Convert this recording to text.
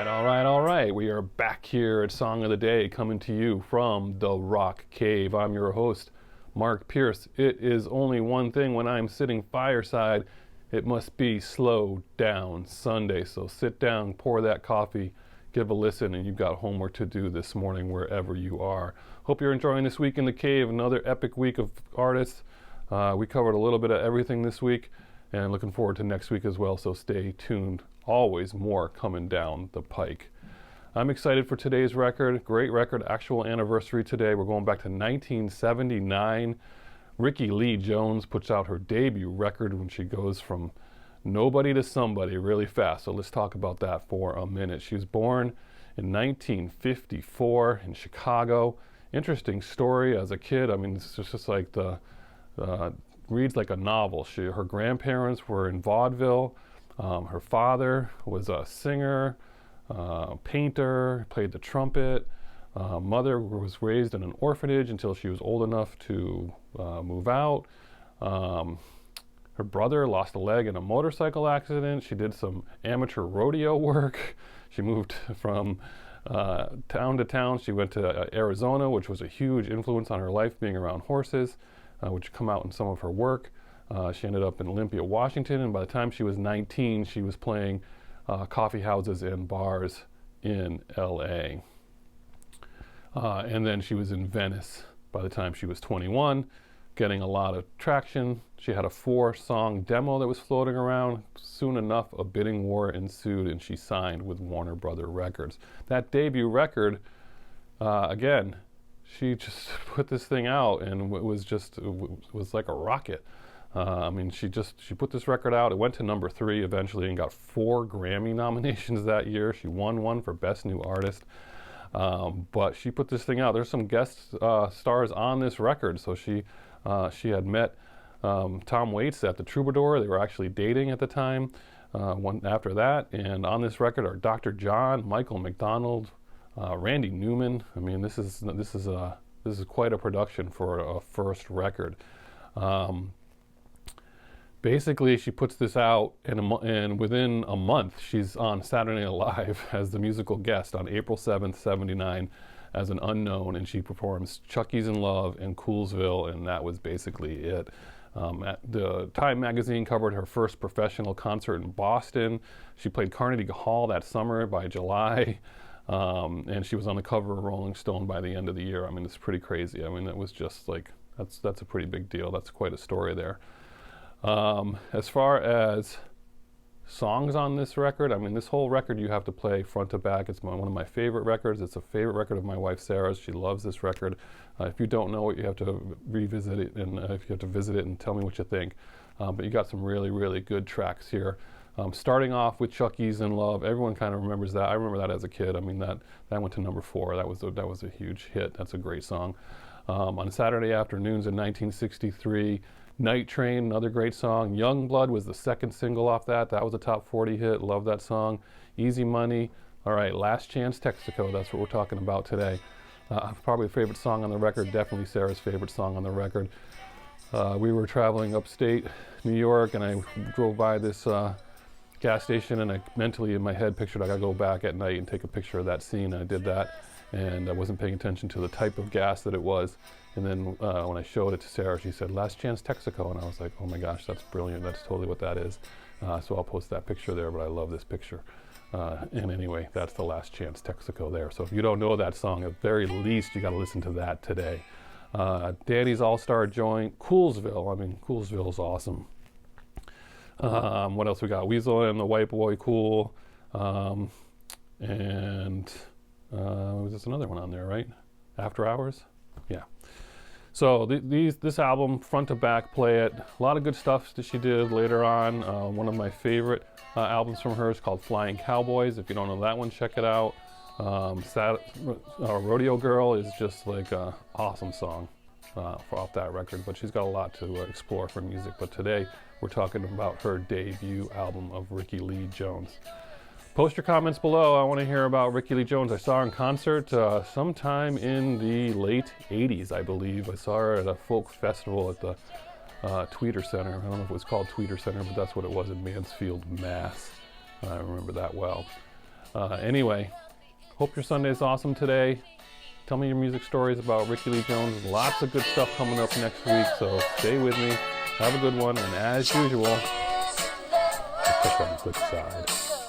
All right. We are back here at Song of the Day, coming to you from the Rock Cave. I'm your host, Mark Pierce. It is only one thing when I'm sitting fireside. It must be Slowdown Sunday. So sit down, pour that coffee, give a listen, and you've got homework to do this morning wherever you are. Hope you're enjoying this week in the cave, another epic week of artists. We covered a little bit of everything this week, and looking forward to next week as well, so stay tuned. Always more coming down the pike. I'm excited for today's record. Great record, actual anniversary today. We're going back to 1979. Rickie Lee Jones puts out her debut record when she goes from nobody to somebody really fast. So let's talk about that for a minute. She was born in 1954 in Chicago. Interesting story as a kid. I mean, it's just like reads like a novel. Her grandparents were in vaudeville. Her father was a singer, painter, played the trumpet. Mother was raised in an orphanage until she was old enough to move out. Her brother lost a leg in a motorcycle accident. She did some amateur rodeo work. She moved from town to town. She went to Arizona, which was a huge influence on her life, being around horses, which come out in some of her work. She ended up in Olympia, Washington, and by the time she was 19, she was playing coffee houses and bars in LA. And then she was in Venice by the time she was 21, getting a lot of traction. She had a 4-song demo that was floating around. Soon enough, a bidding war ensued, and she signed with Warner Brother Records. That debut record, again, she just put this thing out, and it was like a rocket. I mean, she put this record out. It went to number 3 eventually and got 4 Grammy nominations that year. She won one for Best New Artist. But she put this thing out. There's some guest stars on this record. So she had met Tom Waits at the Troubadour. They were actually dating at the time. One after that, and on this record are Dr. John, Michael McDonald, Randy Newman. I mean, this is quite a production for a first record. Basically, she puts this out, and within a month, she's on Saturday Night Live as the musical guest on April 7th, 79, as an unknown, and she performs Chucky's in Love and Coolsville, and that was basically it. The Time magazine covered her first professional concert in Boston. She played Carnegie Hall that summer by July, and she was on the cover of Rolling Stone by the end of the year. I mean, it's pretty crazy. I mean, it was just like, that's a pretty big deal. That's quite a story there. As far as songs on this record, I mean, this whole record you have to play front to back. It's one of my favorite records. It's a favorite record of my wife Sarah's. She loves this record. If you don't know it, you have to revisit it, and if you have to visit it and tell me what you think. But you got some really, really good tracks here. Starting off with Chucky's in Love, everyone kind of remembers that. I remember that as a kid. I mean, that went to number 4. That was a huge hit. That's a great song. On Saturday Afternoons in 1963, Night Train, another great song. Young Blood was the second single off that. That was a top 40 hit. Love that song. Easy Money. All right, Last Chance Texaco. That's what we're talking about today. Probably a favorite song on the record. Definitely Sarah's favorite song on the record. We were traveling upstate New York, and I drove by this gas station, and I mentally in my head pictured I gotta go back at night and take a picture of that scene. I did that, and I wasn't paying attention to the type of gas that it was. And then when I showed it to Sarah, she said, Last Chance Texaco. And I was like, oh my gosh, that's brilliant. That's totally what that is. So I'll post that picture there, but I love this picture. And anyway, that's the Last Chance Texaco there. So if you don't know that song, at very least, you got to listen to that today. Danny's All-Star Joint, Coolsville. I mean, Coolsville's awesome. What else we got? Weasel and the White Boy, cool. And there's another one on there, right? After Hours? Yeah. So this album, front to back, play it. A lot of good stuff that she did later on. One of my favorite albums from her is called Flying Cowboys. If you don't know that one, check it out. Rodeo Girl is just like an awesome song off that record, but she's got a lot to explore for music. But today we're talking about her debut album of Rickie Lee Jones. Post your comments below. I want to hear about Rickie Lee Jones. I saw her in concert sometime in the late 80s, I believe. I saw her at a folk festival at the Tweeter Center. I don't know if it was called Tweeter Center, but that's what it was in Mansfield, Mass. I remember that well. Anyway, hope your Sunday is awesome today. Tell me your music stories about Rickie Lee Jones. There's lots of good stuff coming up next week, so stay with me. Have a good one, and as usual, let's check on the good side.